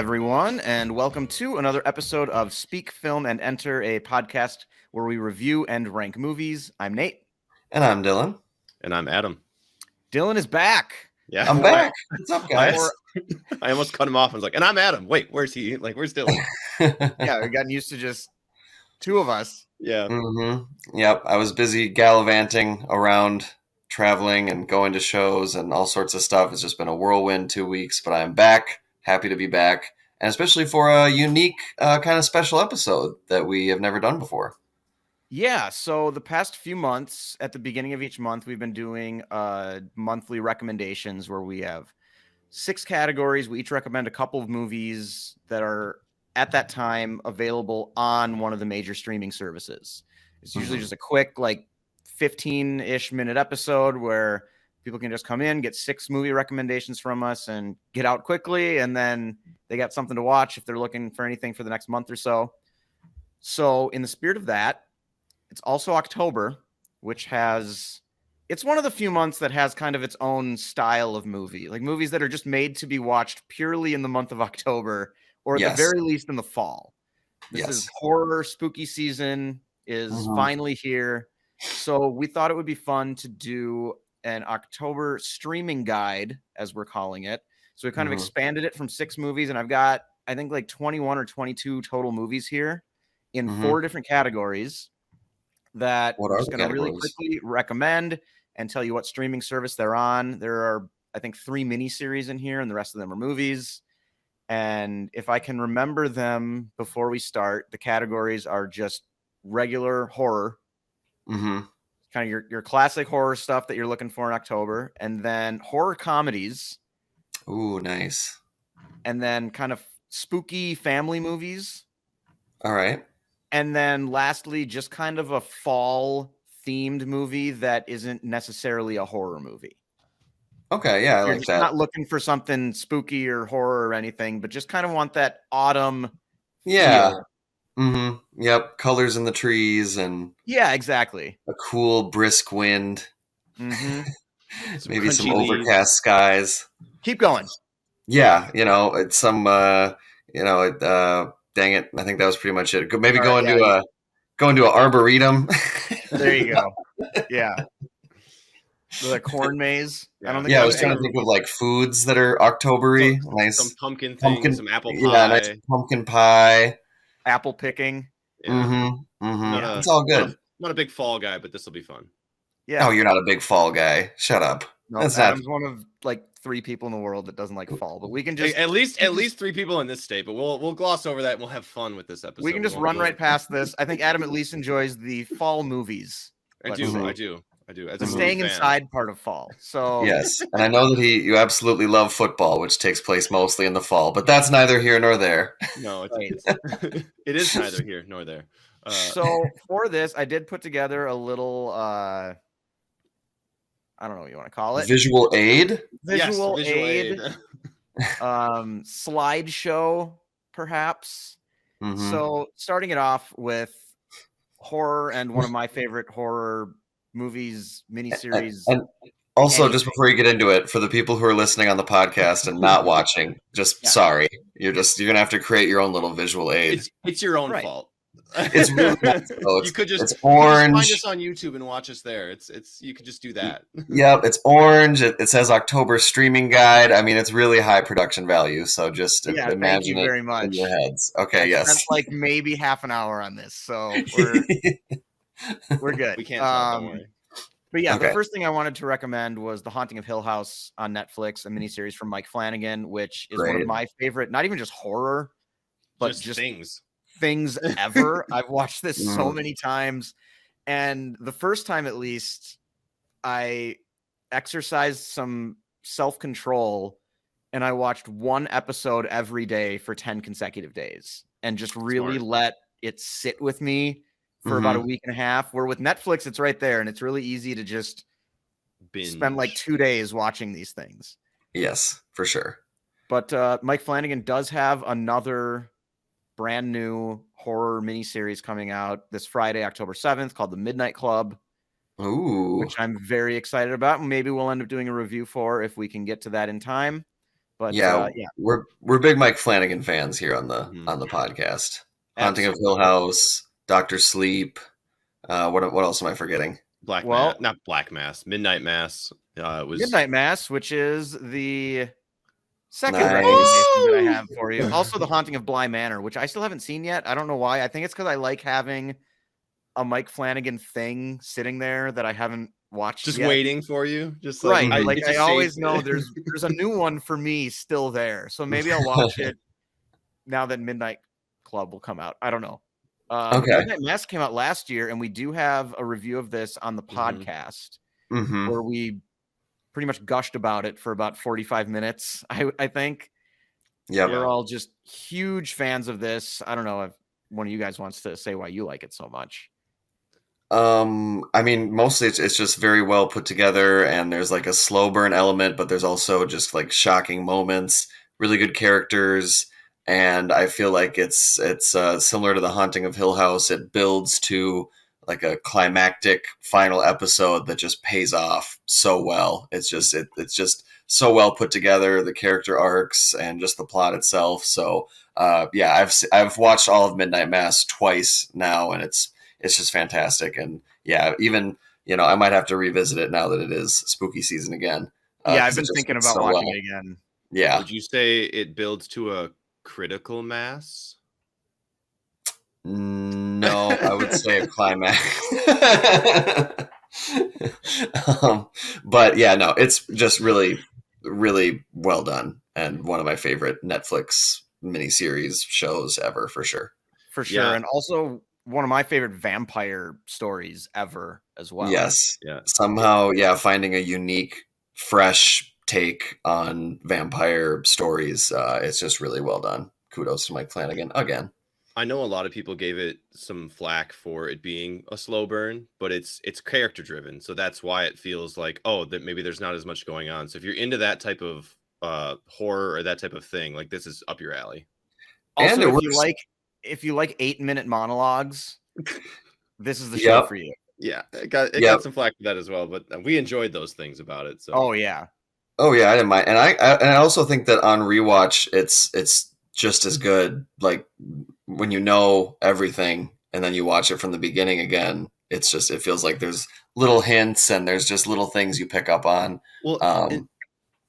everyone, and welcome to another episode of Speak, Film, and Enter, a podcast where we review and rank movies. I'm Nate. And I'm Dylan. And I'm Adam. Dylan is back. Yeah, I'm back. What's up, guys? I almost cut him off. I was like, and I'm Adam. Wait, where's he? Like, where's Dylan? Yeah, we've gotten used to just two of us. Yeah. Mm-hmm. Yep, I was busy gallivanting around, traveling and going to shows and all sorts of stuff. It's just been a whirlwind 2 weeks, but I'm back. Happy to be back, and especially for a unique kind of special episode that we have never done before. Yeah, so the past few months, at the beginning of each month, we've been doing monthly recommendations where we have 6 categories. We each recommend a couple of movies that are, at that time, available on one of the major streaming services. It's usually just a quick, 15-ish minute episode where people can just come in, get 6 movie recommendations from us, and get out quickly, and then they got something to watch if they're looking for anything for the next month or so. So in the spirit of that, it's also October, which it's one of the few months that has kind of its own style of movie, like movies that are just made to be watched purely in the month of October, or at the very least in the fall. This is horror, spooky season is finally here. So we thought it would be fun to do an October streaming guide, as we're calling it. So we kind of expanded it from 6 movies, and I've got, I think, 21 or 22 total movies here in 4 different categories that we're just going to really quickly recommend and tell you what streaming service they're on. There are, I think, 3 miniseries in here, and the rest of them are movies. And if I can remember them before we start, the categories are just regular horror, kind of your classic horror stuff that you're looking for in October, and then horror comedies. Ooh, nice. And then kind of spooky family movies. All right. And then lastly, just kind of a fall themed movie that isn't necessarily a horror movie. Okay, yeah, I You're like that. Not looking for something spooky or horror or anything, but just kind of want that autumn feel. Yep, colors in the trees and exactly. A cool brisk wind. Maybe some overcast skies. Keep going. Yeah, it's some dang it, I think that was pretty much it. Maybe go into an arboretum. There you go. Yeah. The corn maze. I don't think I was trying to think of foods that are October-y. Some pumpkin things, some apple pie. Yeah, nice pumpkin pie. Apple picking. Yeah. It's all good. I'm not a big fall guy, but this will be fun. Yeah. Oh, you're not a big fall guy. Shut up. No, Adam's one of 3 people in the world that doesn't like fall, but we can just at least 3 people in this state, but we'll gloss over that and we'll have fun with this episode. We can just run right past this. I think Adam at least enjoys the fall movies. I do. As the staying inside part of fall. So yes, and I know that you absolutely love football, which takes place mostly in the fall, but that's neither here nor there. No, it is neither here nor there. So for this, I did put together a little I don't know what you want to call it. Visual aid? Visual aid. Slideshow, perhaps. So starting it off with horror and one of my favorite horror movies, miniseries. And also, just before you get into it, for the people who are listening on the podcast and not watching, sorry. You're going to have to create your own little visual aid. It's your own fault. It's really you could just it's orange. Find us on YouTube and watch us there. It's you could just do that. Yep, it's orange. It says October streaming guide. I mean, it's really high production value. So just imagine thank you very much. In your heads. Okay, yes. That's maybe half an hour on this, so we're good. We can't talk, don't worry. But yeah, the first thing I wanted to recommend was The Haunting of Hill House on Netflix, a miniseries from Mike Flanagan, which is one of my favorite, not even just horror, but just things ever. I've watched this so many times, and the first time at least I exercised some self-control and I watched 1 episode every day for 10 consecutive days and just really let it sit with me for about a week and a half, where with Netflix it's right there and it's really easy to just spend 2 days watching these things. Yes, for sure. But Mike Flanagan does have another brand new horror miniseries coming out this Friday, October 7th, called The Midnight Club. Ooh. Which I'm very excited about. Maybe we'll end up doing a review for if we can get to that in time. But Yeah, yeah, we're big Mike Flanagan fans here on the Mhm. podcast. Haunting of absolutely. Hill House, Doctor Sleep. What else am I forgetting? Well, Not Black Mass, Midnight Mass. It was Midnight Mass, which is the second Nice. recommendation that I Woo! have for you. Also, The Haunting of Bly Manor, which I still haven't seen yet. I don't know why. I think it's because I like having a Mike Flanagan thing sitting there that I haven't watched just yet. waiting for you. Just like Right. it's I a always safe- know there's a new one for me still there. So maybe I'll watch it now that Midnight Club will come out. I don't know. But Okay. Midnight Mass came out last year, and we do have a review of this on the Mhm. podcast Mm-hmm. where we pretty much gushed about it for about 45 minutes, I think. Yep. We're all just huge fans of this. I don't know if one of you guys wants to say why you like it so much. I mean, mostly it's just very well put together, and there's like a slow burn element, but there's also just like shocking moments, really good characters, and I feel like it's similar to The Haunting of Hill House. It builds to like a climactic final episode that just pays off so well. It's just so well put together, the character arcs and just the plot itself. So yeah, I've watched all of Midnight Mass twice now, and it's just fantastic. And yeah, even I might have to revisit it now that it is spooky season again. Yeah, I've 'cause it been just thinking fits about so watching well. it again. Yeah. Would you say it builds to a critical mass? No, I would say a climax. But yeah, no, it's just really, really well done, and one of my favorite Netflix miniseries shows ever, for sure. For sure. Yeah. And also one of my favorite vampire stories ever as well. Yes. Yeah. Somehow, yeah, finding a unique, fresh take on vampire stories. It's just really well done. Kudos to Mike Flanagan again. I know a lot of people gave it some flack for it being a slow burn, but it's character driven, so that's why it feels like that maybe there's not as much going on. So if you're into that type of horror or that type of thing, like this is up your alley. Also, And it if you like 8-minute monologues, this is the show Yep. for you. Yeah, it got Yep. some flack for that as well, but we enjoyed those things about it. So Oh yeah. Oh yeah, I didn't mind, and I also think that on rewatch, it's just as good. Like when you know everything, and then you watch it from the beginning again, it feels like there's little hints and there's just little things you pick up on. well, and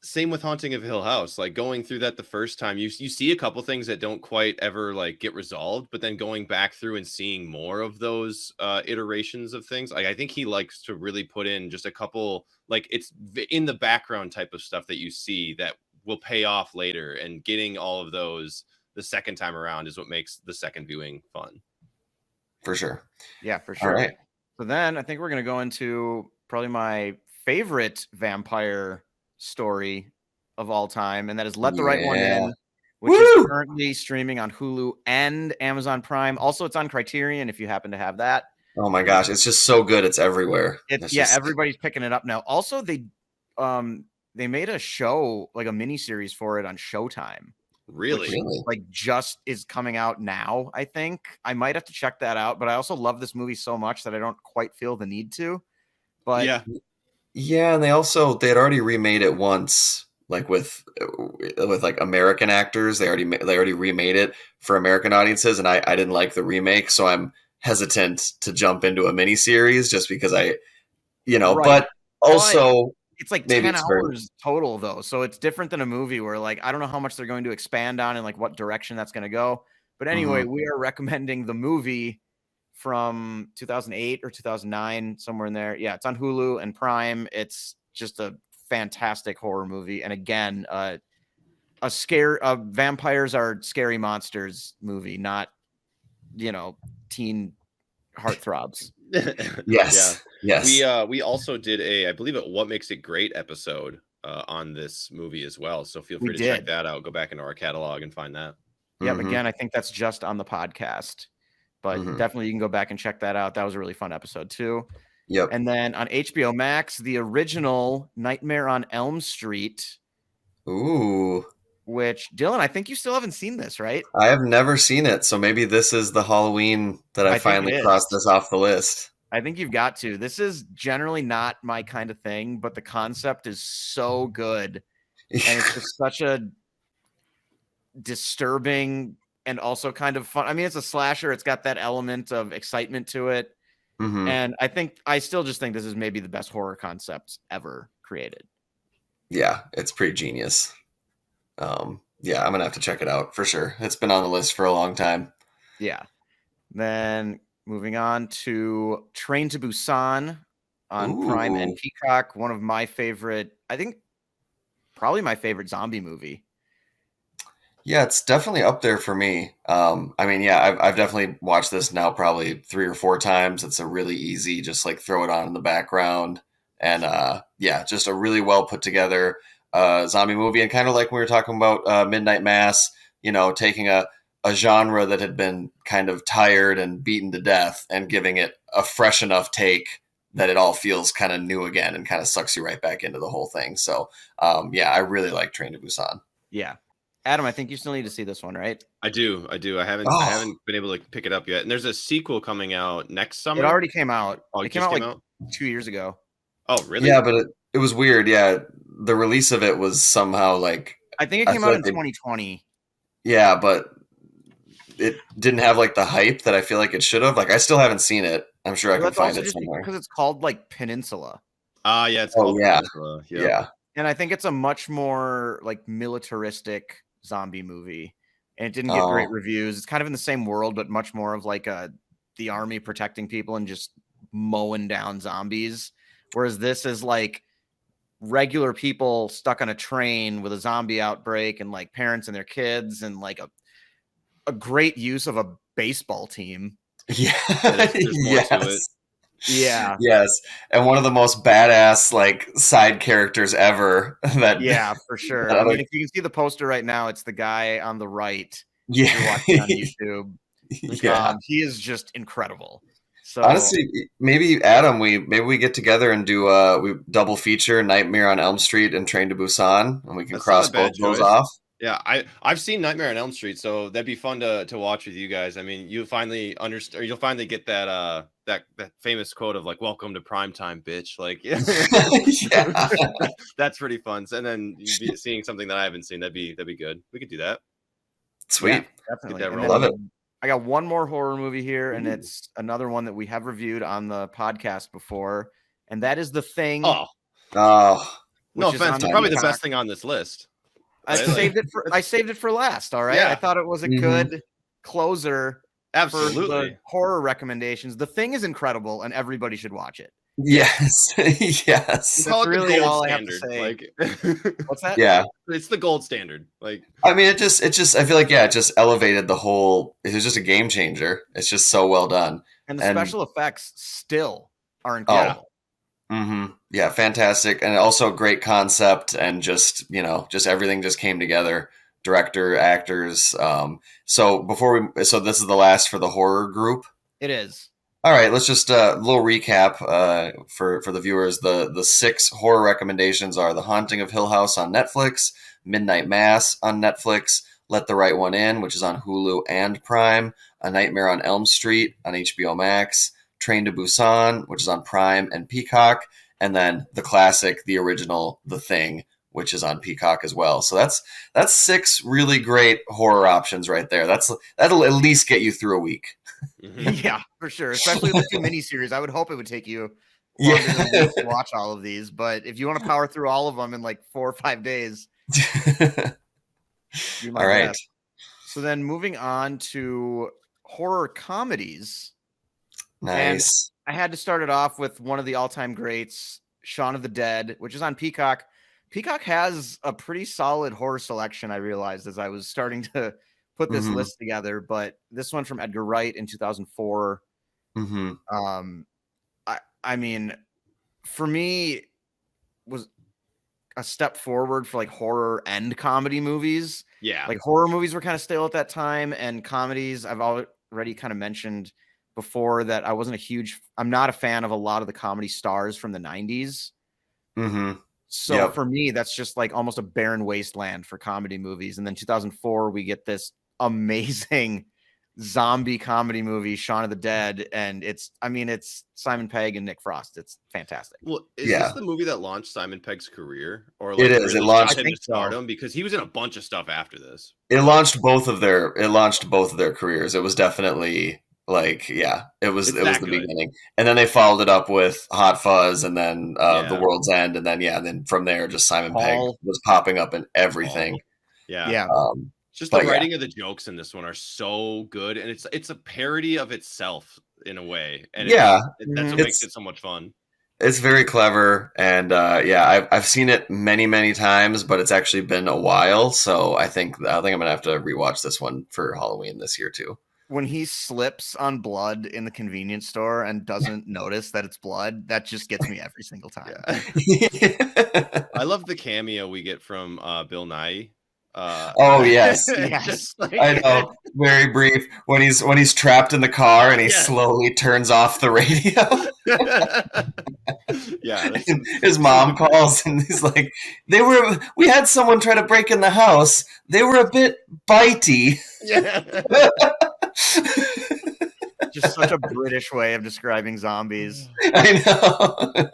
same with Haunting of Hill House. Like going through that the first time, you see a couple things that don't quite ever like get resolved, but then going back through and seeing more of those iterations of things, like I think he likes to really put in just a couple, like it's in the background type of stuff that you see that will pay off later, and getting all of those the second time around is what makes the second viewing fun. For sure. Yeah, for sure. All right. So then I think we're gonna go into probably my favorite vampire story of all time, and that is Let the Right One Yeah. In, which Woo! is currently streaming on Hulu and Amazon Prime. Also, it's on Criterion if you happen to have that. Oh my gosh, it's just so good. It's everywhere. It's everybody's picking it up now. Also, they made a show, like a mini series for it on Showtime. Really? Like just is coming out now. I think I might have to check that out, but I also love this movie so much that I don't quite feel the need to. But yeah, and they had already remade it once, like with like American actors. They already remade it for American audiences, and I didn't like the remake, so I'm hesitant to jump into a miniseries just because Right. But also it's like maybe 10 it's hours total though, so it's different than a movie where like I don't know how much they're going to expand on and like what direction that's going to go. But anyway, we are recommending the movie from 2008 or 2009, somewhere in there. Yeah, it's on Hulu and Prime. It's just a fantastic horror movie, and again, vampires are scary monsters movie, not teen heartthrobs. Yes. Yeah. Yes. We also did I believe it What Makes It Great episode on this movie as well. So feel free to check that out. Go back into our catalog and find that. Yep. Again, I think that's just on the podcast, but definitely you can go back and check that out. That was a really fun episode too. Yep. And then on HBO Max, the original Nightmare on Elm Street. Ooh. Which, Dylan, I think you still haven't seen this, right? I have never seen it, so maybe this is the Halloween that I finally crossed this off the list. I think you've got to. This is generally not my kind of thing, but the concept is so good. And it's just such a disturbing and also kind of fun. I mean, it's a slasher. It's got that element of excitement to it. And I still just think this is maybe the best horror concept ever created. Yeah, it's pretty genius. Yeah, I'm gonna have to check it out for sure. It's been on the list for a long time. Yeah. Then moving on to Train to Busan on Prime and Ooh. Peacock. One of my favorite, I think probably my favorite zombie movie. Yeah, it's definitely up there for me. I mean, yeah, I've definitely watched this now probably 3 or 4 times. It's a really easy, just like throw it on in the background, and yeah, just a really well put together zombie movie. And kind of like we were talking about Midnight Mass, taking a genre that had been kind of tired and beaten to death, and giving it a fresh enough take that it all feels kind of new again, and kind of sucks you right back into the whole thing. So yeah, I really like Train to Busan. Yeah. Adam, I think you still need to see this one, right? I do. I haven't been able to pick it up yet. And there's a sequel coming out next summer. It already came out. Oh, it came out like 2 years ago. Oh, really? Yeah, but it was weird. Yeah, the release of it was somehow like I think it came out in 2020. Yeah, but it didn't have like the hype that I feel like it should have. Like I still haven't seen it. I'm sure I can find it somewhere. Because it's called like Peninsula. Yeah, it's called Peninsula. Yep. Yeah. And I think it's a much more like militaristic zombie movie, and it didn't get great reviews. It's kind of in the same world, but much more of like the army protecting people and just mowing down zombies. Whereas this is like regular people stuck on a train with a zombie outbreak, and like parents and their kids, and like a great use of a baseball team. Yeah. There's more to it. Yeah. Yes. And one of the most badass like side characters ever. Yeah, for sure. I mean, if you can see the poster right now, it's the guy on the right. Yeah. You're watching on YouTube. Yeah. He is just incredible. So honestly, maybe Adam, we get together and do we double feature Nightmare on Elm Street and Train to Busan, and we can cross both those off. Yeah, I've seen Nightmare on Elm Street, so that'd be fun to watch with you guys. I mean, you'll finally understand, you'll finally get that that famous quote of like "Welcome to primetime, bitch." Like, yeah, that's pretty fun. And then seeing something that I haven't seen, that'd be good. We could do that. Sweet, yeah, definitely. I love it. I got one more horror movie here, and it's another one that we have reviewed on the podcast before, and that is The Thing. Oh, no offense, probably the best thing on this list. I saved it for last. All right. Yeah. I thought it was a good closer. Absolutely. For the horror recommendations. The Thing is incredible, and everybody should watch it. Yes. Yes. That's really all I have to say. Like, what's that? Yeah. It's the gold standard. Like, I mean, it just I feel like, yeah, it just elevated the whole, it was just a game changer. It's just so well done. And the special effects still are incredible. Yeah, fantastic. And also great concept, and just everything just came together. Director, actors. So this is the last for the horror group. It is. All right, let's just a little recap for the viewers. The 6 horror recommendations are The Haunting of Hill House on Netflix, Midnight Mass on Netflix, Let the Right One In, which is on Hulu and Prime, A Nightmare on Elm Street on HBO Max, Train to Busan, which is on Prime and Peacock, and then the classic, the original, The Thing, which is on Peacock as well. So that's 6 really great horror options right there. That'll at least get you through a week. Yeah, for sure. Especially the 2 miniseries. I would hope it would take you longer than a week to watch all of these. But if you want to power through all of them in like 4 or 5 days, all right. Best. So then moving on to horror comedies. Nice. And I had to start it off with one of the all-time greats, Shaun of the Dead, which is on Peacock. Peacock has a pretty solid horror selection, I realized as I was starting to put this list together, but this one from Edgar Wright in 2004. I mean, for me, was a step forward for like horror and comedy movies. Yeah. Like horror movies were kind of stale at that time, and comedies, I've already kind of mentioned before that I'm not a fan of a lot of the comedy stars from the 90s. So for me, that's just like almost a barren wasteland for comedy movies. And then 2004, we get this amazing zombie comedy movie, Shaun of the Dead, and it's Simon Pegg and Nick Frost. It's fantastic. Well, is this the movie that launched Simon Pegg's career, or It is. It launched shot him to stardom? Because he was in a bunch of stuff after this. It launched both of their careers. It was definitely like, it was the beginning. And then they followed it up with Hot Fuzz, and then The World's End, and then from there just Simon Pegg was popping up in everything. Yeah. Just the writing of the jokes in this one are so good, and it's a parody of itself in a way. And that's what makes it so much fun. It's very clever, and I've seen it many, many times, but it's actually been a while. So I think I'm gonna have to rewatch this one for Halloween this year too. When he slips on blood in the convenience store and doesn't notice that it's blood, that just gets me every single time. I love the cameo we get from Bill Nye. Yes. I know, very brief when he's trapped in the car and he slowly turns off the radio. His mom calls and he's like, we had someone try to break in the house, they were a bit bitey. Just such a British way of describing zombies. I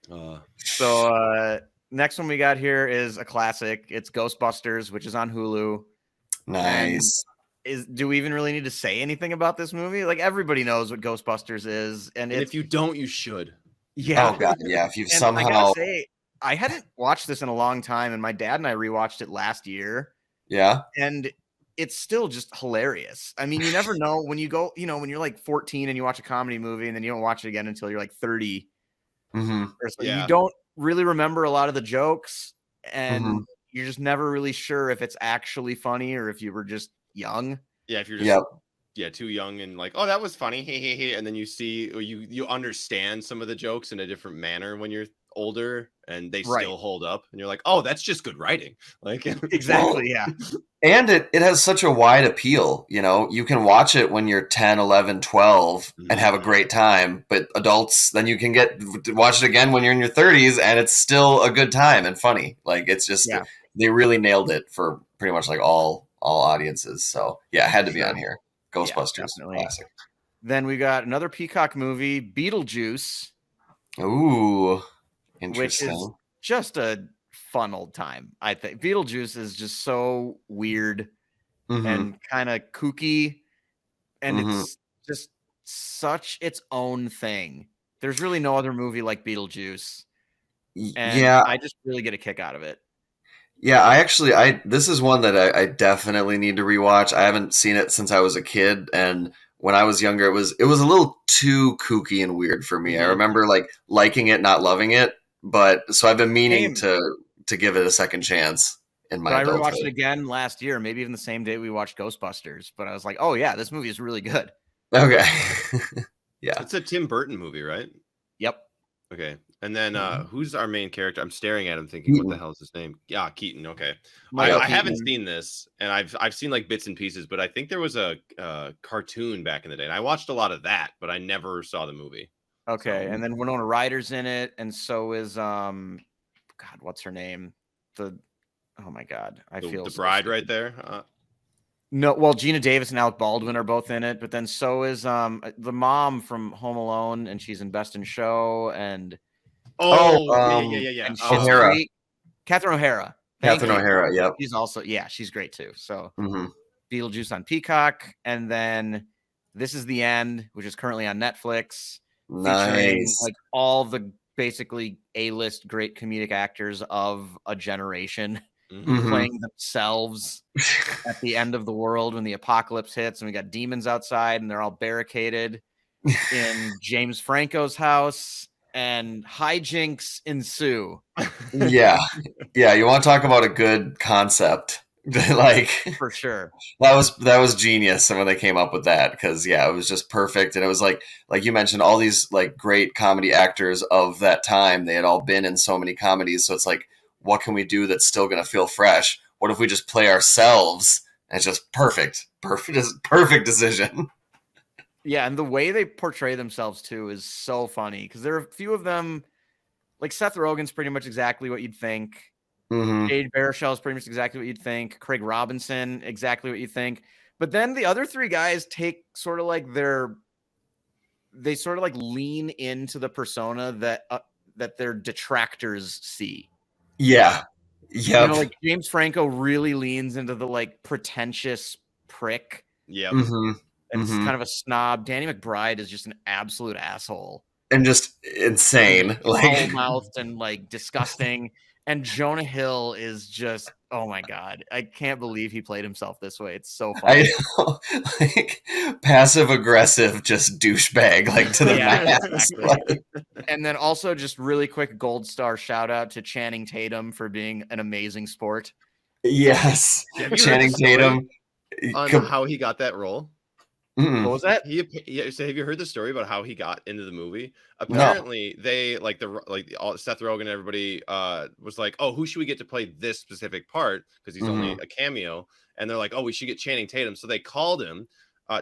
know. So next one we got here is a classic. It's Ghostbusters, which is on Hulu. Nice. Do we even really need to say anything about this movie? Like, everybody knows what Ghostbusters is, and if you don't, you should. Yeah. Oh god, yeah. If you've somehow, I gotta say, I hadn't watched this in a long time, and my dad and I rewatched it last year. Yeah. And it's still just hilarious. I mean, you never know when you go, when you're like 14 and you watch a comedy movie, and then you don't watch it again until you're like 30. Mm-hmm. Or so. You don't really remember a lot of the jokes, and you're just never really sure if it's actually funny or if you were just young. Yeah, if you're just too young and like, oh, that was funny, and then you see, or you understand some of the jokes in a different manner when you're older, and they still hold up, and you're like, oh, that's just good writing. Like, exactly. Yeah. And it has such a wide appeal. You can watch it when you're 10, 11, 12 and have a great time, but adults, then you can watch it again when you're in your 30s and it's still a good time and funny. Like, it's just, they really nailed it for pretty much like all audiences. So it had to be on here. Ghostbusters, classic. Then we got another Peacock movie, Beetlejuice. Ooh, interesting. Which is just a fun old time. I think Beetlejuice is just so weird and kind of kooky, and it's just such its own thing. There's really no other movie like Beetlejuice, and I just really get a kick out of it. Yeah, this is one that I definitely need to rewatch. I haven't seen it since I was a kid, and when I was younger, it was a little too kooky and weird for me. I remember like liking it, not loving it, but so I've been meaning to give it a second chance in my adulthood. I rewatched it again last year, maybe even the same day we watched Ghostbusters, but I was like, oh yeah, this movie is really good. Okay. Yeah. It's a Tim Burton movie, right? Yep. Okay. And then who's our main character? I'm staring at him thinking, what the hell is his name? Yeah, Keaton. Okay. I haven't seen this, and I've seen like bits and pieces, but I think there was a cartoon back in the day, and I watched a lot of that, but I never saw the movie. Okay. And then Winona Ryder's in it, and so is God, what's her name? Oh my God, the bride right there. No, well, Gina Davis and Alec Baldwin are both in it, but then so is the mom from Home Alone, and she's in Best in Show, and yeah. O'Hara. Catherine O'Hara. Catherine O'Hara, yep. She's also she's great too. So Beetlejuice on Peacock, and then This Is the End, which is currently on Netflix. Nice. Like all the basically A-list great comedic actors of a generation playing themselves at the end of the world when the apocalypse hits, and we got demons outside and they're all barricaded in James Franco's house, and hijinks ensue. Yeah. You want to talk about a good concept. Like, for sure, that was genius when they came up with that, because it was just perfect, and it was like you mentioned, all these like great comedy actors of that time, they had all been in so many comedies, so it's like, what can we do that's still going to feel fresh? What if we just play ourselves? And it's just perfect decision. Yeah, and the way they portray themselves too is so funny, because there are a few of them, like Seth Rogen's pretty much exactly what you'd think. Jade Baruchel is pretty much exactly what you'd think. Craig Robinson, exactly what you think. But then the other three guys take sort of like they sort of like lean into the persona that their detractors see. Yeah. You know, Yep. like James Franco really leans into the like pretentious prick. Yep. Mm-hmm. And it's Mm-hmm. kind of a snob. Danny McBride is just an absolute asshole. And just insane. Foul-mouthed and like disgusting. And Jonah Hill is just, oh my God. I can't believe he played himself this way. It's so funny. I know, like passive aggressive, just douchebag, like to the max. Exactly. Like, And then also just really quick gold star shout out to Channing Tatum for being an amazing sport. yes, Have you heard Channing the story Tatum. on how he got that role? Mm-mm. What was that? So have you heard the story about how he got into the movie? No. Apparently, they Seth Rogen and everybody was like, "Oh, who should we get to play this specific part?" Because he's only a cameo, and they're like, "Oh, we should get Channing Tatum." So they called him.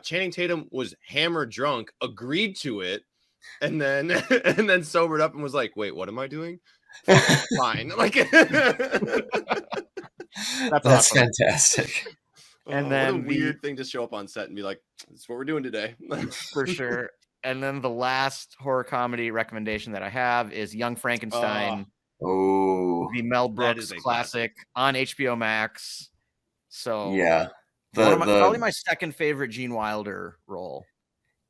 Channing Tatum was hammered drunk, agreed to it, and then sobered up and was like, "Wait, what am I doing?" Fine, like That's That's awesome. fantastic. And what then a weird thing to show up on set and be like, "That's what we're doing today." For sure. And then the last horror comedy recommendation that I have is Young Frankenstein, Oh, the Mel That is Brooks a classic on HBO Max. So yeah. probably my second favorite Gene Wilder role.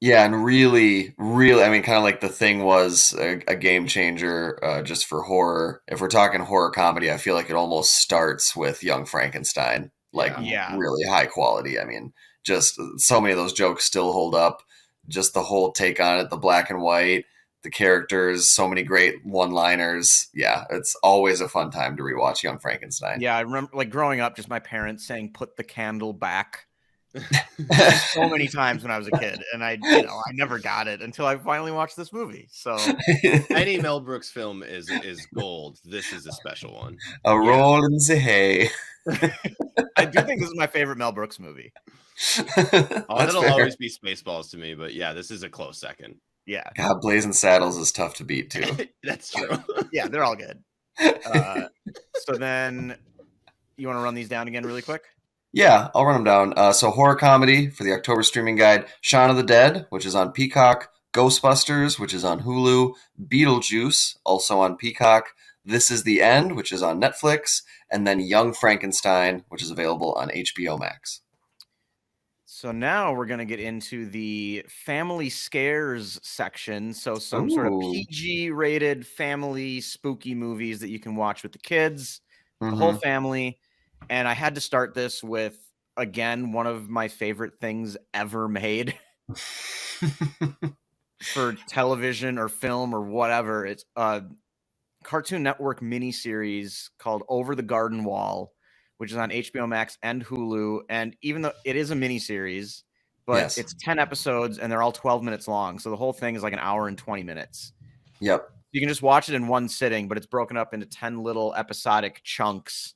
Yeah, and really, I mean, kind of like The Thing was a game changer just for horror. If we're talking horror comedy, I feel like it almost starts with Young Frankenstein, like Yeah. really high quality. I mean, just so many of those jokes still hold up. Just the whole take on it, the black and white, the characters, so many great one-liners. Yeah, it's always a fun time to rewatch Young Frankenstein. Yeah, I remember like growing up, just my parents saying "put the candle back" so many times when I was a kid, and I never got it until I finally watched this movie. So any Mel Brooks film is gold. This is a special one. A roll in the hay. I do think this is my favorite Mel Brooks movie. That'll always be Spaceballs to me, but yeah, this is a close second. Yeah. God, Blazing Saddles is tough to beat too. That's true. Yeah, they're all good. So then you want to run these down again really quick? Yeah, I'll run them down. So horror comedy for the October streaming guide, Shaun of the Dead, which is on Peacock, Ghostbusters, which is on Hulu, Beetlejuice, also on Peacock, This Is the End, which is on Netflix, and then Young Frankenstein, which is available on HBO Max. So now we're going to get into the family scares section. So some sort of PG rated family spooky movies that you can watch with the kids, the whole family. And I had to start this with, again, one of my favorite things ever made for television or film or whatever. It's a Cartoon Network miniseries called Over the Garden Wall, which is on HBO Max and Hulu. And even though it is a miniseries, but it's 10 episodes and they're all 12 minutes long. So the whole thing is like an hour and 20 minutes. Yep. You can just watch it in one sitting, but it's broken up into 10 little episodic chunks.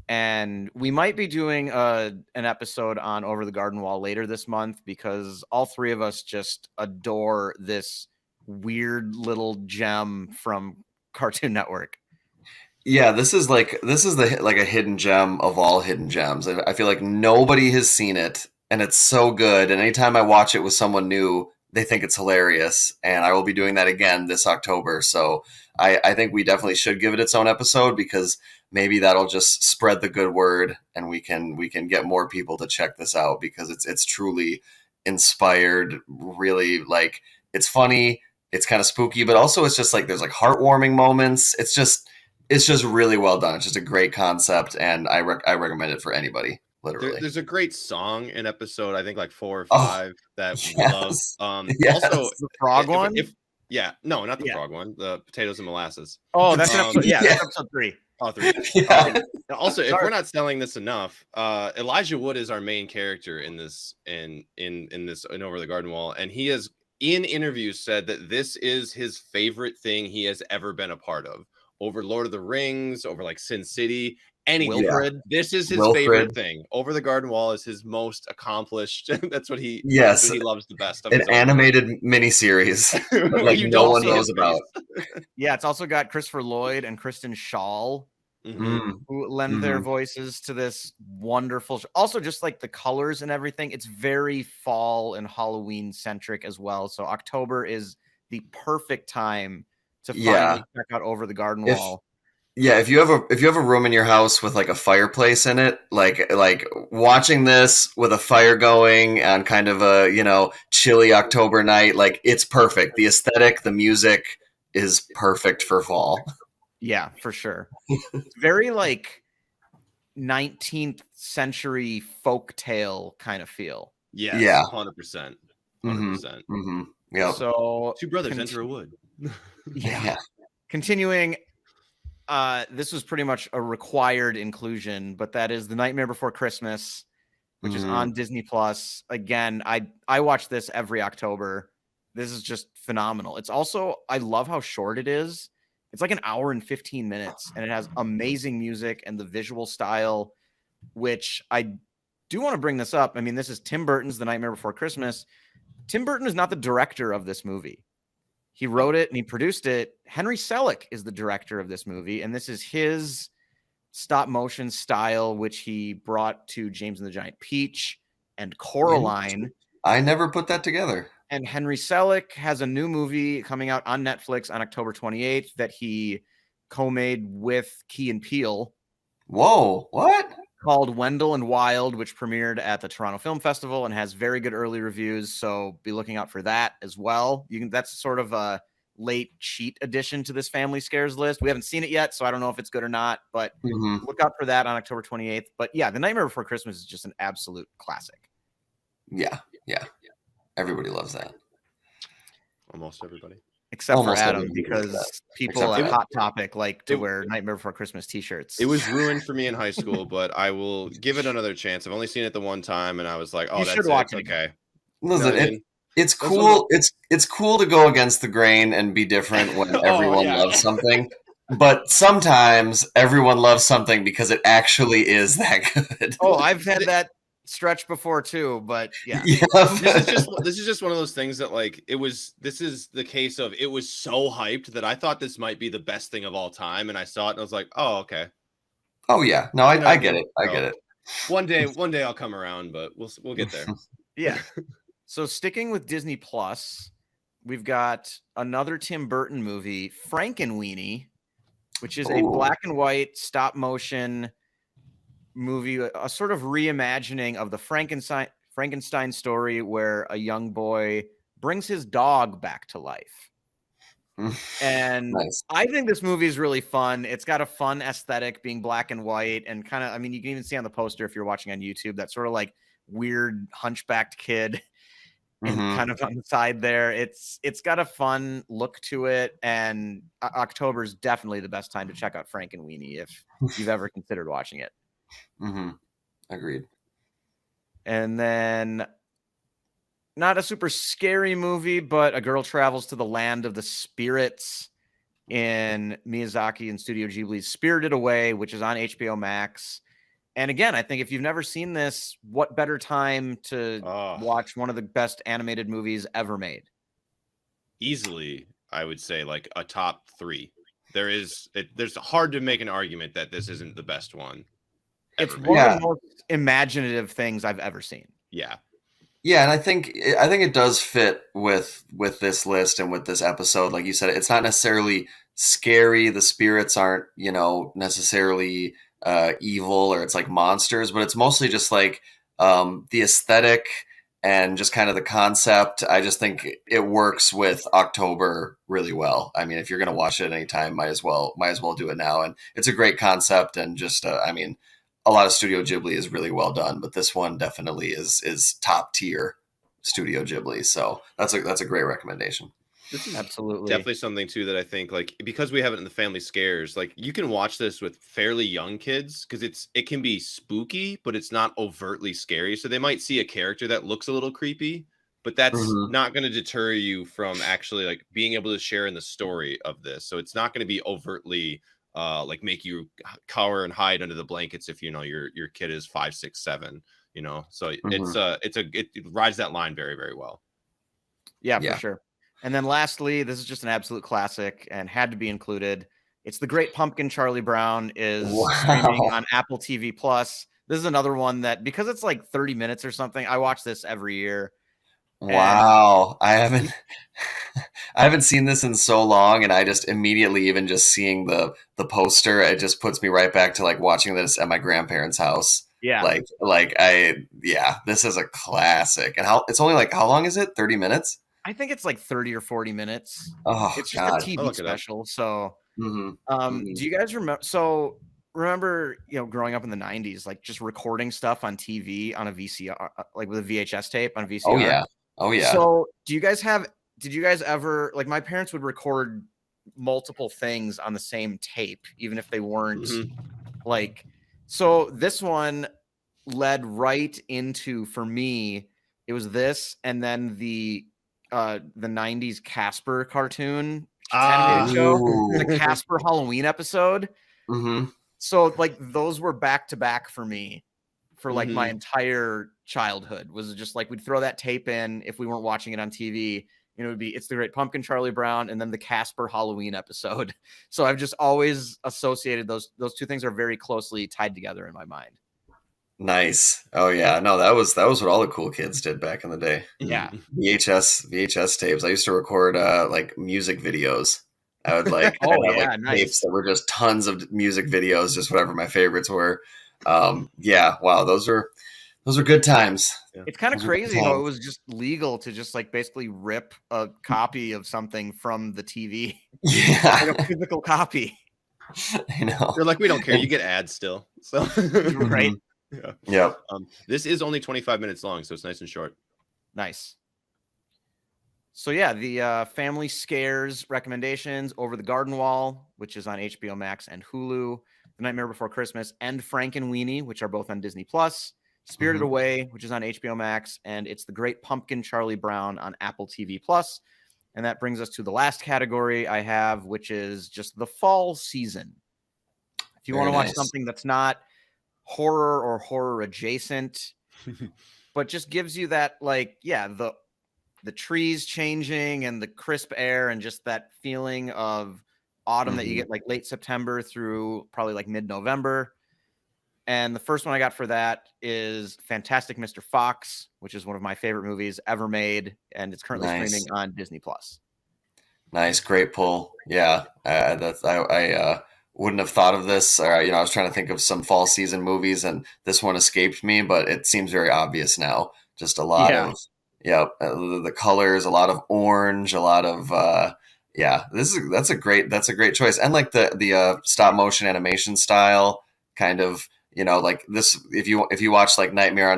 And we might be doing an episode on Over the Garden Wall later this month because all three of us just adore this weird little gem from Cartoon Network. Yeah, this is the like a hidden gem of all hidden gems. I feel like nobody has seen it, and it's so good. And anytime I watch it with someone new, they think it's hilarious. And I will be doing that again this October. So I think we definitely should give it its own episode because maybe that'll just spread the good word, and we can get more people to check this out because it's truly inspired. Really, like it's funny, it's kind of spooky, but also it's just like there's like heartwarming moments. It's just really well done. It's just a great concept, and I recommend it for anybody. Literally, there's a great song in episode, I think like 4 or 5 that we love. Yes. Also, the frog one. No, not the frog one. The potatoes and molasses. Oh, that's an episode. Yeah, that's episode 3. Oh, 3. Yeah. Also, if we're not selling this enough, Elijah Wood is our main character in this in Over the Garden Wall, and he has in interviews said that this is his favorite thing he has ever been a part of. Over Lord of the Rings, over like Sin City, Wilfred. This is his favorite thing. Over the Garden Wall is his most accomplished. That's what he loves the best. Of an animated miniseries like no one knows about. Yeah, it's also got Christopher Lloyd and Kristen Schaal who lend their voices to this wonderful show. Also, just like the colors and everything, it's very fall and Halloween centric as well. So October is the perfect time to finally check out Over the Garden Wall. Yeah, if you have a room in your house with like a fireplace in it, like watching this with a fire going on kind of a, chilly October night, like it's perfect. The aesthetic, the music is perfect for fall. Yeah, for sure. It's very like 19th century folk tale kind of feel. Yes, yeah, 100%. 100%. Yeah. So two brothers enter a wood. Yeah. Continuing, this was pretty much a required inclusion, but that is The Nightmare Before Christmas, which is on Disney Plus. Again, I watch this every October. This is just phenomenal. It's also, I love how short it is. It's like an hour and 15 minutes, and it has amazing music and the visual style, which I do want to bring this up. I mean, this is Tim Burton's The Nightmare Before Christmas. Tim Burton is not the director of this movie. He wrote it and he produced it. Henry Selick is the director of this movie, and this is his stop motion style, which he brought to James and the Giant Peach and Coraline. I never put that together. And Henry Selick has a new movie coming out on Netflix on October 28th that he co-made with Key and Peele. Whoa, what? Called Wendell and Wild, which premiered at the Toronto Film Festival and has very good early reviews. So be looking out for that as well. That's sort of a late cheat addition to this Family Scares list. We haven't seen it yet, so I don't know if it's good or not, but look out for that on October 28th. But yeah, The Nightmare Before Christmas is just an absolute classic. Yeah. Everybody loves that. Almost everybody. Except for Adam, because people at Hot Topic like to wear Nightmare Before Christmas t-shirts. It was ruined for me in high school, but I will give it another chance. I've only seen it the one time, and I was like, "Oh, that's watch it. Okay." Listen, it's cool. It's cool to go against the grain and be different when everyone loves something. But sometimes everyone loves something because it actually is that good. Oh, I've had that stretch before too, but yeah. This is just one of those things that this is the case of it was so hyped that I thought this might be the best thing of all time, and I saw it and I was like, oh, okay. Oh yeah, no, I get it. I get it. One day I'll come around, but we'll get there. Yeah. So sticking with Disney Plus, we've got another Tim Burton movie, Frankenweenie, which is a black and white stop motion movie, a sort of reimagining of the Frankenstein story where a young boy brings his dog back to life. And nice. I think this movie is really fun. It's got a fun aesthetic being black and white and kind of, I mean, you can even see on the poster if you're watching on YouTube, that sort of like weird hunchbacked kid and kind of on the side there. It's got a fun look to it, and October is definitely the best time to check out Frankenweenie if you've ever considered watching it. Agreed. And then not a super scary movie, but a girl travels to the land of the spirits in Miyazaki and Studio Ghibli's Spirited Away, which is on HBO Max. And again, I think if you've never seen this, what better time to watch one of the best animated movies ever made? Easily, I would say like a top 3. There's hard to make an argument that this isn't the best one. It's one of the most imaginative things I've ever seen. Yeah. Yeah, and I think it does fit with this list and with this episode. Like you said, it's not necessarily scary. The spirits aren't, necessarily evil, or it's like monsters, but it's mostly just like the aesthetic and just kind of the concept. I just think it works with October really well. I mean, if you're going to watch it at any time, might as well do it now. And it's a great concept, and just a lot of Studio Ghibli is really well done, but this one definitely is top tier Studio Ghibli. So that's a great recommendation. This is absolutely definitely something too that I think, like, because we have it in the Family Scares, like you can watch this with fairly young kids because it can be spooky, but it's not overtly scary. So they might see a character that looks a little creepy, but that's not going to deter you from actually like being able to share in the story of this. So it's not going to be overtly like make you cower and hide under the blankets if your kid is 5, 6, 7. So it rides that line very, very well. Yeah, for sure. And then lastly, this is just an absolute classic and had to be included. It's The Great Pumpkin. Charlie Brown is streaming Wow. on Apple TV Plus. This is another one that, because it's like 30 minutes or something, I watch this every year. And Wow. I haven't seen this in so long, and I just immediately, even just seeing the poster, it just puts me right back to like watching this at my grandparents' house. yeah, This is a classic. And it's only like, how long is it? 30 minutes? I think it's like 30 or 40 minutes. Oh It's just God. a I'll TV look it up. special. So, Mm-hmm. do you guys remember? So, remember, growing up in the 90s, like just recording stuff on TV on a VCR, like with a VHS tape on a VCR? Oh yeah. Oh yeah. So, did you guys ever, like, my parents would record multiple things on the same tape, even if they weren't like, so this one led right into, for me, it was this, and then the 90s Casper cartoon animated show, the Casper Halloween episode. Mm-hmm. So like those were back to back for me for like my entire childhood. Was just like we'd throw that tape in if we weren't watching it on TV. It would be It's the Great Pumpkin, Charlie Brown, and then the Casper Halloween episode. So I've just always associated those two things are very closely tied together in my mind. Nice. Oh yeah. No, that was what all the cool kids did back in the day. Yeah. VHS tapes. I used to record like music videos. I would like, Oh, I'd have, yeah, like nice. tapes that were just tons of music videos, just whatever my favorites were. Yeah, wow, those were good times. It's kind of Those were good crazy how it times. was just legal to just like basically rip a copy of something from the TV, Yeah, like a physical copy, I know. They're like, we don't care. You get ads still. So right? Yeah. Yep. This is only 25 minutes long, so it's nice and short. Nice. So yeah, the family scares recommendations: Over the Garden Wall, which is on HBO Max and Hulu; The Nightmare Before Christmas, and Frankenweenie, which are both on Disney Plus; Spirited Mhm. Away, which is on HBO Max, and It's the Great Pumpkin, Charlie Brown on Apple TV Plus. And that brings us to the last category I have, which is just the fall season. If you Very want to watch nice. something that's not horror or horror adjacent, but just gives you that, like, yeah, the trees changing and the crisp air and just that feeling of autumn that you Mhm. get like late September through probably like mid-November. And the first one I got for that is Fantastic Mr. Fox, which is one of my favorite movies ever made, and it's currently Nice. streaming on Disney Plus. Nice, great pull. Yeah, I wouldn't have thought of this. I was trying to think of some fall season movies, and this one escaped me, but it seems very obvious now. Just a lot Yeah. of the colors, a lot of orange, a lot of that's a great choice, and like the stop motion animation style, kind of like this. If you watch like Nightmare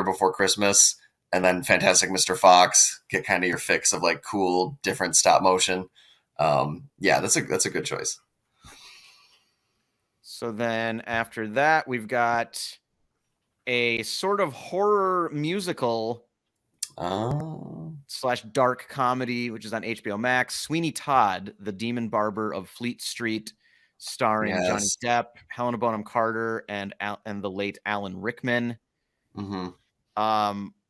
Before Christmas, and then Fantastic Mr. Fox, get kind of your fix of like cool different stop motion. That's a good choice. So then after that, we've got a sort of horror musical Oh, / dark comedy, which is on HBO Max. Sweeney Todd, the Demon Barber of Fleet Street, starring Johnny yes. Depp, Helena Bonham Carter, and the late Alan Rickman. Hmm.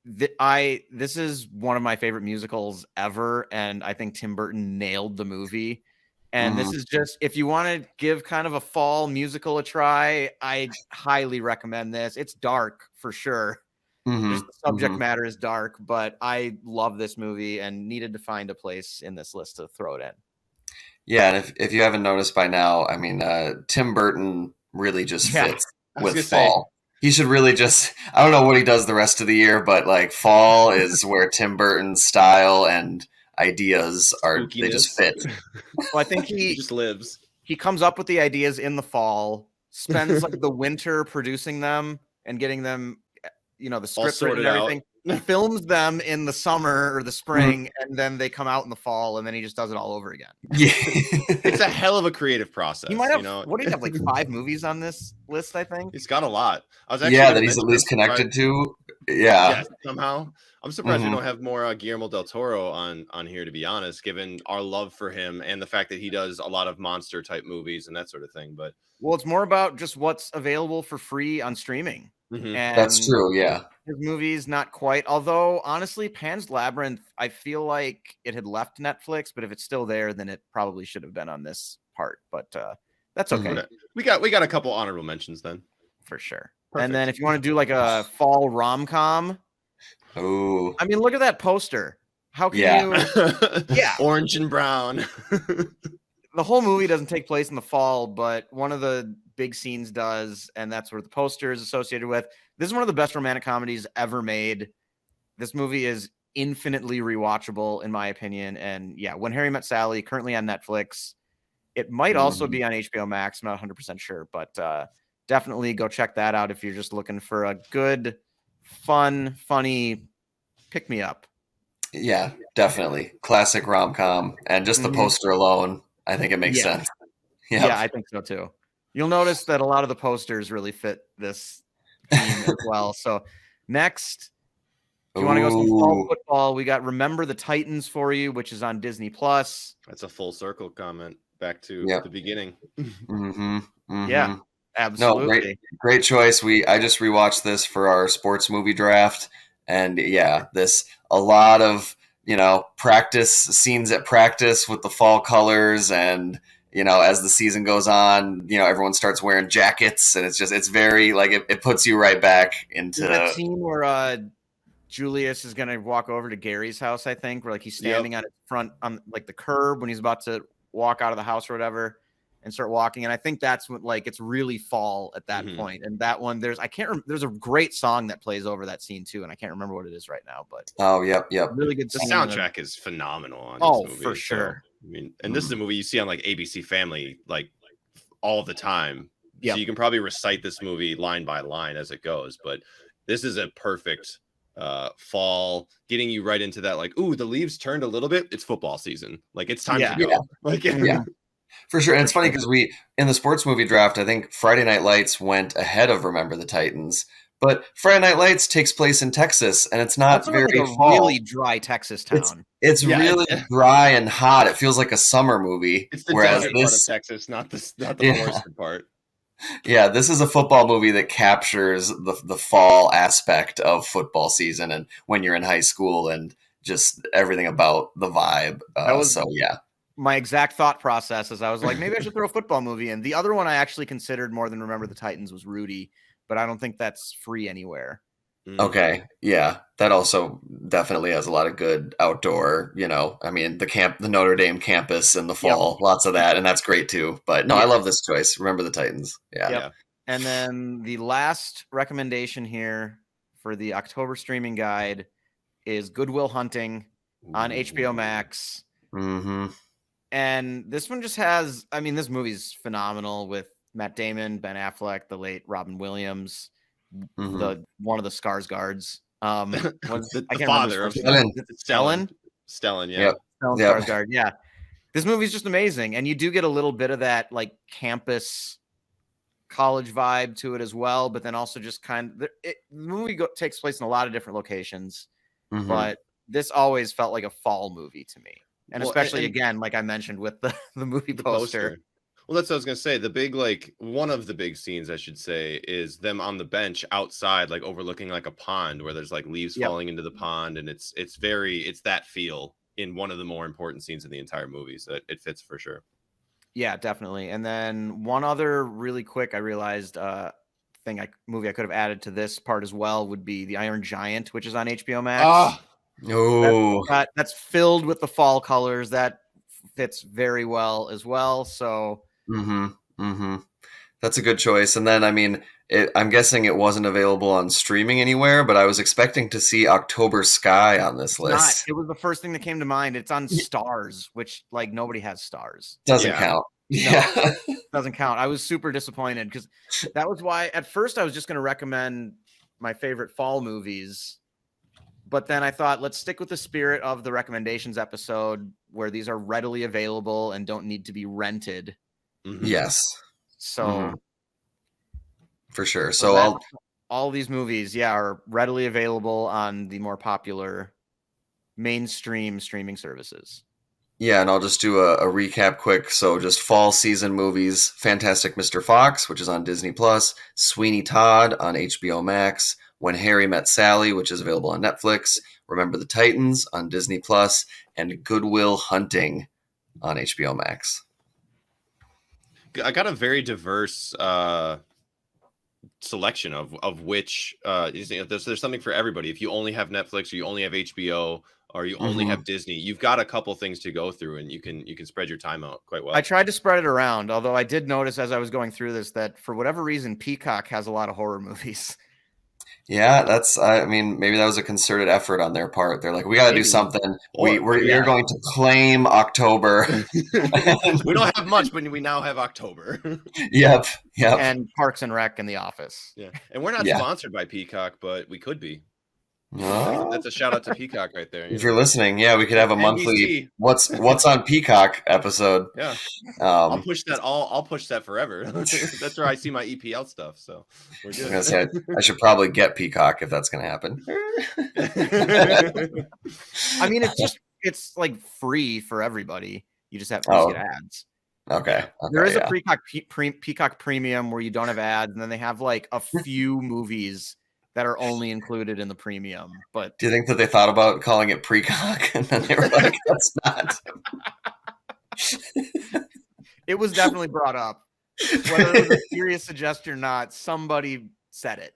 This is one of my favorite musicals ever, and I think Tim Burton nailed the movie. And this is just, if you want to give kind of a fall musical a try, I highly recommend this. It's dark for sure. Just the subject matter is dark, but I love this movie and needed to find a place in this list to throw it in. Yeah, and if you haven't noticed by now, I mean, Tim Burton really just Yeah, fits I was with gonna say. fall. He should really just, I don't know what he does the rest of the year, but like fall is where Tim Burton's style and ideas they just fit. Well, I think He he just lives. comes up with the ideas in the fall, spends like the winter producing them and getting them, the script written sorted and out. everything, films them in the summer or the spring, and then they come out in the fall, and then he just does it all over again. Yeah. It's a hell of a creative process. He might have, what do you have, like 5 movies on this list, I think. He's got a lot. I was actually Yeah, gonna that he's at mention, least I'm surprised- connected to. Yeah. Yeah, somehow. I'm surprised we Mhm. don't have more Guillermo del Toro on here, to be honest, given our love for him and the fact that he does a lot of monster type movies and that sort of thing. But Well, it's more about just what's available for free on streaming. And That's true. Yeah. his movies, not quite. Although, honestly, Pan's Labyrinth, I feel like it had left Netflix, but if it's still there, then it probably should have been on this part. But that's okay. Mhm. okay. we got a couple honorable mentions then. For sure. Perfect. And then if you want to do like a fall rom-com, Ooh. I mean, look at that poster. How can Yeah. you? Yeah. Orange and brown. The whole movie doesn't take place in the fall, but one of the big scenes does, and that's where the poster is associated with. This is one of the best romantic comedies ever made. This movie is infinitely rewatchable, in my opinion. And yeah, When Harry Met Sally, currently on Netflix. It might also be on HBO Max. I'm not 100% sure, but definitely go check that out if you're just looking for a good, fun, funny pick-me-up. Yeah, definitely. Classic rom-com. And just the Mhm. poster alone, I think it makes Yeah. sense. Yeah, Yeah. I think so too. You'll notice that a lot of the posters really fit this theme as well. So next, if you want to go some fall Ooh. football, we got Remember the Titans for you, which is on Disney Plus. That's a full circle comment back to Yep. the beginning. Mm-hmm. Mm-hmm. Yeah, No, absolutely. great choice. I just rewatched this for our sports movie draft, and yeah, a lot of practice scenes at practice with the fall colors, and as the season goes on, everyone starts wearing jackets, and it's very like it puts you right back into There's that scene where Julius is gonna walk over to Gary's house, I think, where like he's standing on his front on like the curb when he's about to walk out of the house or whatever and start walking. And I think that's when like it's really fall at that point. And that one, there's a great song that plays over that scene too, and I can't remember what it is right now, but yep. really good. The scene. soundtrack is phenomenal on this movie. For sure. So, I mean, and this is a movie you see on like ABC Family like all the time. Yep. So you can probably recite this movie line by line as it goes, but this is a perfect fall, getting you right into that like, ooh, the leaves turned a little bit, it's football season, like it's time to go. Yeah. Like Yeah, for sure. And it's funny because we in the sports movie draft, I think Friday Night Lights went ahead of Remember the Titans, but Friday Night Lights takes place in Texas, and it's not That's very like a fall. really dry Texas town. It's really dry and hot. It feels like a summer movie. It's the whereas desert part of Texas, not the forested part. Yeah, this is a football movie that captures the fall aspect of football season and when you're in high school and just everything about the vibe. My exact thought process is I was like, maybe I should throw a football movie in. The other one I actually considered more than Remember the Titans was Rudy, but I don't think that's free anywhere. Okay, yeah, that also definitely has a lot of good outdoor, I mean, the Notre Dame campus in the fall, lots of that, and that's great too. But no, I love this choice. Remember the Titans. Yeah. And then the last recommendation here for the October streaming guide is Goodwill Hunting on HBO Max. Mm-hmm. And this one just has, I mean, this movie's phenomenal with Matt Damon, Ben Affleck, the late Robin Williams, one of the Skarsgårds. The father of Stellan. Stellan, yeah. Stellan Skarsgård, yeah. This movie's just amazing, and you do get a little bit of that like campus college vibe to it as well, but then also just the movie takes place in a lot of different locations, but this always felt like a fall movie to me. And especially, again, like I mentioned, with the movie poster. Well, that's what I was going to say. The big, like, one of the big scenes, I should say, is them on the bench outside, like, overlooking, like, a pond where there's, like, leaves falling into the pond. And it's that feel in one of the more important scenes in the entire movie. So it fits for sure. Yeah, definitely. And then one other really quick, I realized movie I could have added to this part as well would be The Iron Giant, which is on HBO Max. That's filled with the fall colors. That fits very well as well. So that's a good choice. And then, I mean, I'm guessing it wasn't available on streaming anywhere, but I was expecting to see October Sky on this list. It was the first thing that came to mind. It's on Stars, which like nobody has Stars. Doesn't count. No, doesn't count. I was super disappointed because that was why at first I was just going to recommend my favorite fall movies. But then I thought, let's stick with the spirit of the recommendations episode where these are readily available and don't need to be rented. Yes. So For sure. So So all these movies, are readily available on the more popular mainstream streaming services. and I'll just do a recap quick. So just fall season movies: Fantastic Mr. Fox, which is on Disney Plus; Sweeney Todd on HBO Max; When Harry Met Sally, which is available on Netflix; Remember the Titans on Disney Plus; and Goodwill Hunting on HBO Max. I got a very diverse selection of which there's something for everybody. If you only have Netflix, or you only have HBO, or you only have Disney, you've got a couple things to go through, and you can spread your time out quite well. I tried to spread it around, although I did notice as I was going through this that for whatever reason, Peacock has a lot of horror movies. Yeah, I mean, maybe that was a concerted effort on their part. They're like, we got to do something. We're going to claim October. We don't have much, but we now have October. Yep. And Parks and Rec and The Office. Yeah, and we're not sponsored by Peacock, but we could be. That's a shout out to Peacock right there. If you're listening, we could have a monthly what's on Peacock episode. Yeah, I'll push that. I'll push that forever. That's where I see my EPL stuff. So we're good. I should probably get Peacock if that's going to happen. I mean, it's like free for everybody. You just have to get ads. Okay. There is a Peacock Premium where you don't have ads, and then they have like a few movies that are only included in the premium. But do you think that they thought about calling it Precock and then they were like, that's not? It was definitely brought up. Whether it was a serious suggestion or not, somebody said it.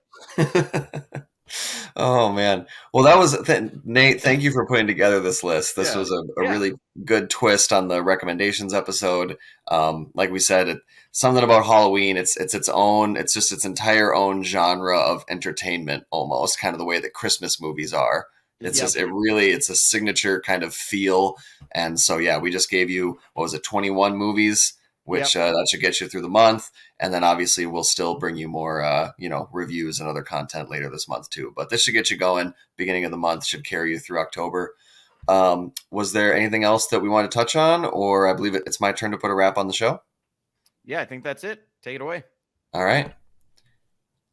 Oh man. Well, that was Nate. Thank you for putting together this list. This was a really good twist on the recommendations episode. Like we said, something about Halloween. It's its own. It's just its entire own genre of entertainment, almost kind of the way that Christmas movies are. It's just it's a signature kind of feel. And so we just gave you 21 movies, which that should get you through the month. And then obviously we'll still bring you more, reviews and other content later this month too. But this should get you going. Beginning of the month should carry you through October. Was there anything else that we want to touch on, or I believe it's my turn to put a wrap on the show? Yeah, I think that's it. Take it away. All right.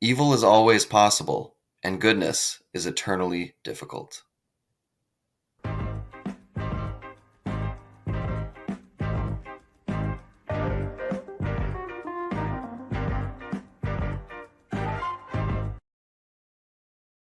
Evil is always possible, and goodness is eternally difficult.